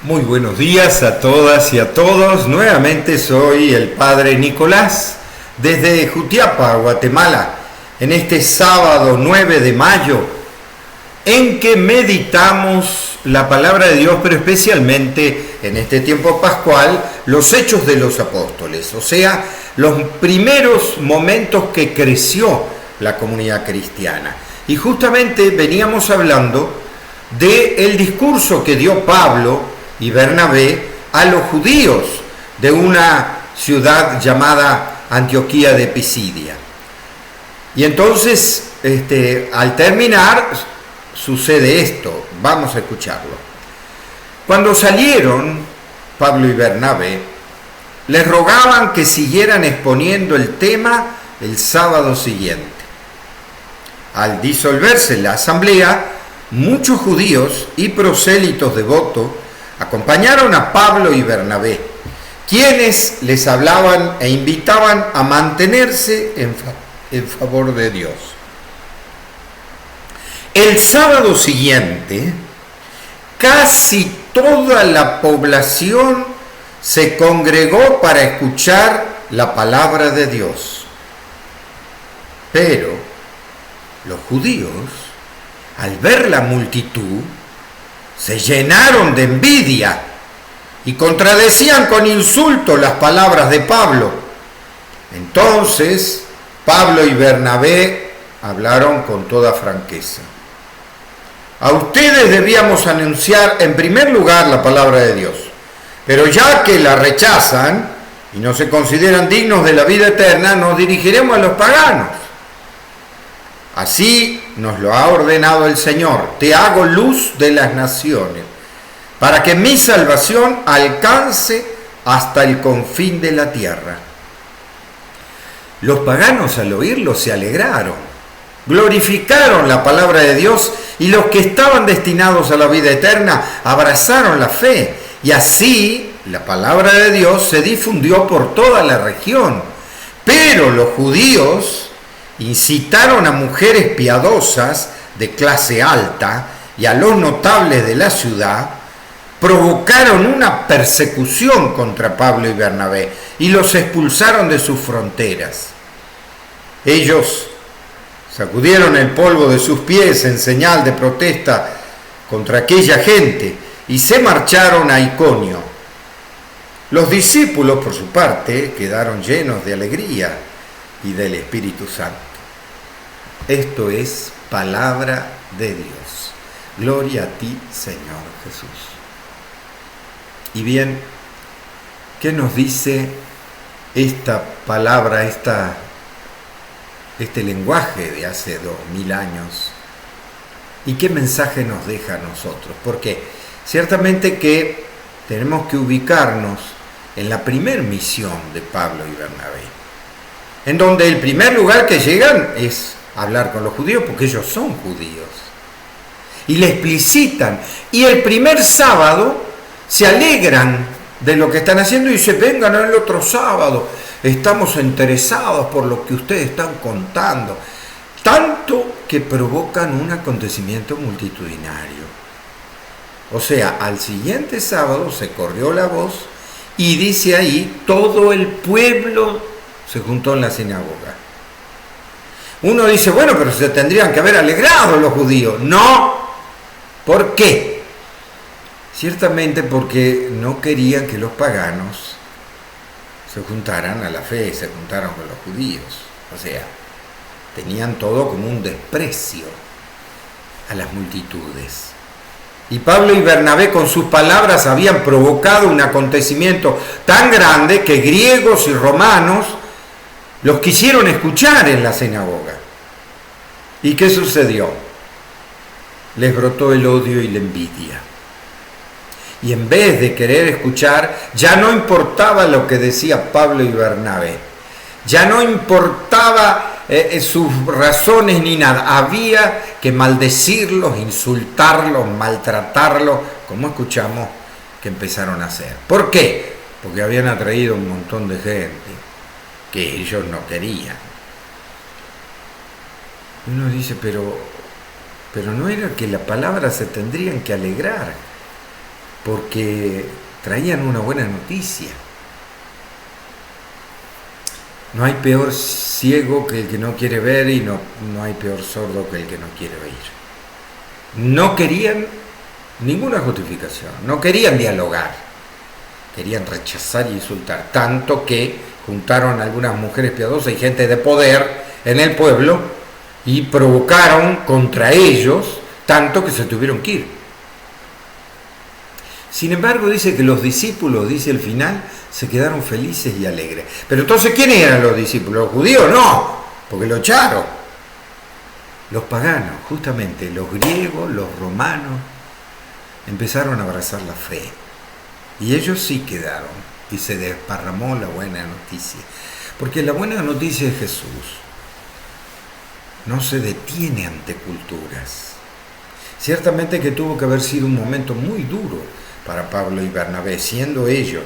Muy buenos días a todas y a todos. Nuevamente soy el Padre Nicolás desde Jutiapa, Guatemala, en este sábado 9 de mayo, en que meditamos la palabra de Dios, pero especialmente en este tiempo pascual, los hechos de los apóstoles, o sea, los primeros momentos que creció la comunidad cristiana. Y justamente veníamos hablando del discurso que dio Pablo y Bernabé a los judíos de una ciudad llamada Antioquía de Pisidia. Y entonces, al terminar, sucede esto. Vamos a escucharlo. Cuando salieron, Pablo y Bernabé les rogaban que siguieran exponiendo el tema el sábado siguiente. Al disolverse la asamblea, muchos judíos y prosélitos devotos acompañaron a Pablo y Bernabé, quienes les hablaban e invitaban a mantenerse en favor de Dios. El sábado siguiente, casi toda la población se congregó para escuchar la palabra de Dios. Pero los judíos, al ver la multitud, se llenaron de envidia y contradecían con insultos las palabras de Pablo. Entonces, Pablo y Bernabé hablaron con toda franqueza. A ustedes debíamos anunciar en primer lugar la palabra de Dios, pero ya que la rechazan y no se consideran dignos de la vida eterna, nos dirigiremos a los paganos. Así nos lo ha ordenado el Señor: te hago luz de las naciones, para que mi salvación alcance hasta el confín de la tierra. Los paganos, al oírlo, se alegraron, glorificaron la palabra de Dios, y los que estaban destinados a la vida eterna abrazaron la fe, y así la palabra de Dios se difundió por toda la región. Pero los judíos incitaron a mujeres piadosas de clase alta y a los notables de la ciudad, provocaron una persecución contra Pablo y Bernabé y los expulsaron de sus fronteras. Ellos sacudieron el polvo de sus pies en señal de protesta contra aquella gente y se marcharon a Iconio. Los discípulos, por su parte, quedaron llenos de alegría y del Espíritu Santo. Esto es palabra de Dios. Gloria a ti, Señor Jesús. Y bien, ¿qué nos dice esta palabra, este lenguaje de hace 2000 años? ¿Y qué mensaje nos deja a nosotros? Porque ciertamente que tenemos que ubicarnos en la primer misión de Pablo y Bernabé, en donde el primer lugar que llegan es hablar con los judíos, porque ellos son judíos, y le explicitan, y el primer sábado se alegran de lo que están haciendo y dicen: vengan el otro sábado, estamos interesados por lo que ustedes están contando, tanto que provocan un acontecimiento multitudinario. O sea, al siguiente sábado se corrió la voz, y dice ahí, todo el pueblo se juntó en la sinagoga. Uno dice: bueno, pero se tendrían que haber alegrado los judíos. No. ¿Por qué? Ciertamente porque no querían que los paganos se juntaran a la fe, se juntaran con los judíos. O sea, tenían todo como un desprecio a las multitudes. Y Pablo y Bernabé, con sus palabras, habían provocado un acontecimiento tan grande que griegos y romanos los quisieron escuchar en la sinagoga. ¿Y qué sucedió? Les brotó el odio y la envidia. Y en vez de querer escuchar, ya no importaba lo que decía Pablo y Bernabé. Ya no importaba sus razones ni nada. Había que maldecirlos, insultarlos, maltratarlos, como escuchamos que empezaron a hacer. ¿Por qué? Porque habían atraído un montón de gente que ellos no querían. Uno dice, pero no era que la palabra se tendrían que alegrar. porque traían una buena noticia. No hay peor ciego que el que no quiere ver y no hay peor sordo que el que no quiere oír. No querían ninguna justificación, no querían dialogar, querían rechazar y insultar, tanto que juntaron a algunas mujeres piadosas y gente de poder en el pueblo y provocaron contra ellos tanto que se tuvieron que ir. Sin embargo, dice que los discípulos, dice el final, se quedaron felices y alegres. Pero entonces, ¿quiénes eran los discípulos? ¿Los judíos? No, porque lo echaron. Los paganos, justamente, los griegos, los romanos, empezaron a abrazar la fe. Y ellos sí quedaron, y se desparramó la buena noticia. Porque la buena noticia de Jesús no se detiene ante culturas. Ciertamente que tuvo que haber sido un momento muy duro para Pablo y Bernabé, siendo ellos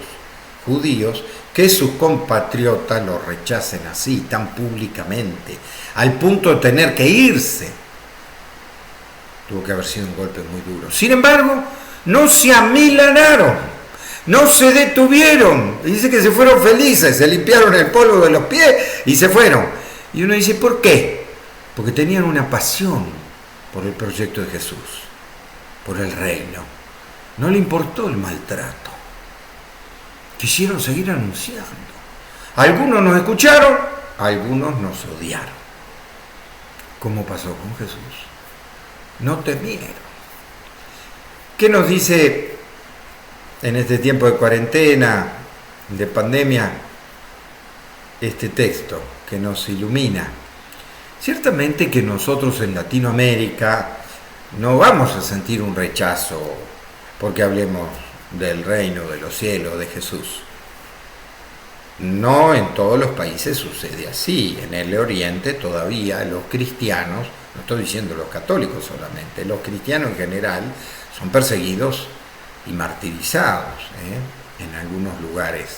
judíos, que sus compatriotas los rechacen así, tan públicamente, al punto de tener que irse. Tuvo que haber sido un golpe muy duro. Sin embargo, no se amilanaron, no se detuvieron. Dice que se fueron felices, se limpiaron el polvo de los pies y se fueron. Y uno dice, ¿por qué? Porque tenían una pasión por el proyecto de Jesús, por el reino. No le importó el maltrato. Quisieron seguir anunciando. Algunos nos escucharon, algunos nos odiaron. ¿Cómo pasó con Jesús? No temieron. ¿Qué nos dice en este tiempo de cuarentena, de pandemia, este texto que nos ilumina? Ciertamente que nosotros en Latinoamérica no vamos a sentir un rechazo porque hablemos del reino de los cielos de Jesús. No en todos los países sucede así. En el Oriente todavía los cristianos, no estoy diciendo los católicos solamente, los cristianos en general son perseguidos y martirizados en algunos lugares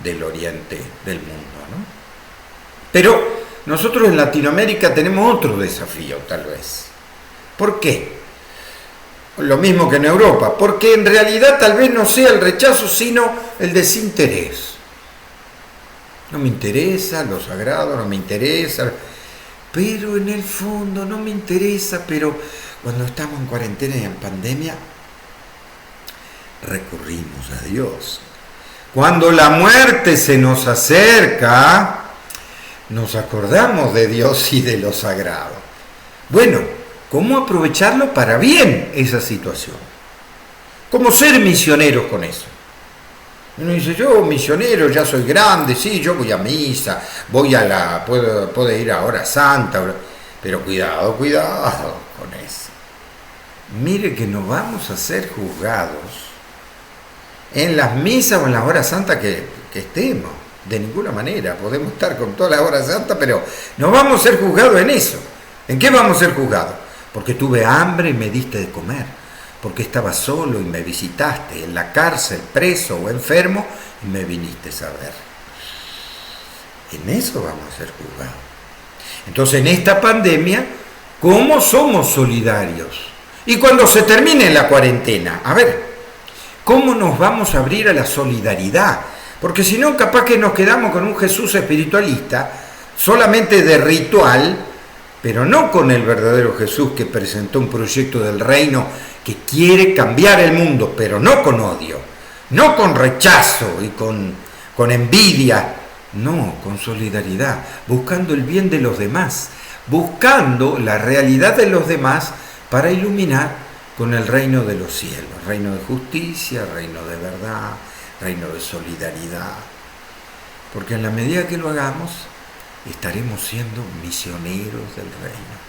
del Oriente del mundo, ¿no? Pero nosotros en Latinoamérica tenemos otro desafío, tal vez. ¿Por qué? Lo mismo que en Europa, porque en realidad tal vez no sea el rechazo, sino el desinterés. No me interesa lo sagrado, no me interesa, pero en el fondo no me interesa, pero cuando estamos en cuarentena y en pandemia, recurrimos a Dios. Cuando la muerte se nos acerca, nos acordamos de Dios y de lo sagrado. Bueno, ¿cómo aprovecharlo para bien esa situación? ¿Cómo ser misioneros con eso? Uno dice, yo misionero, ya soy grande, sí, yo voy a misa, puedo ir a hora santa, pero cuidado con eso. Mire que no vamos a ser juzgados en las misas o en las horas santas que estemos. De ninguna manera, podemos estar con toda la hora santa, pero no vamos a ser juzgados en eso. ¿En qué vamos a ser juzgados? Porque tuve hambre y me diste de comer, porque estaba solo y me visitaste, en la cárcel, preso o enfermo, y me viniste a ver. En eso vamos a ser juzgados. Entonces, en esta pandemia, ¿cómo somos solidarios? Y cuando se termine la cuarentena, a ver, ¿cómo nos vamos a abrir a la solidaridad? Porque si no, capaz que nos quedamos con un Jesús espiritualista, solamente de ritual, pero no con el verdadero Jesús que presentó un proyecto del reino que quiere cambiar el mundo, pero no con odio, no con rechazo y con envidia, no, con solidaridad, buscando el bien de los demás, buscando la realidad de los demás para iluminar con el reino de los cielos, reino de justicia, reino de verdad, reino de solidaridad. Porque en la medida que lo hagamos, estaremos siendo misioneros del reino.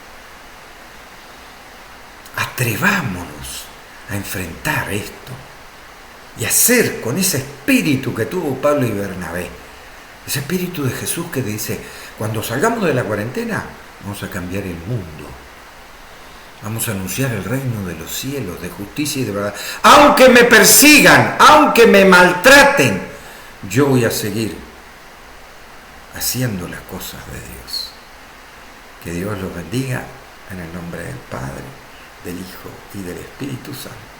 Atrevámonos a enfrentar esto y hacer con ese espíritu que tuvo Pablo y Bernabé, ese espíritu de Jesús que dice, cuando salgamos de la cuarentena, vamos a cambiar el mundo. Vamos a anunciar el reino de los cielos, de justicia y de verdad. Aunque me persigan, aunque me maltraten, yo voy a seguir haciendo las cosas de Dios. Que Dios los bendiga en el nombre del Padre, del Hijo y del Espíritu Santo.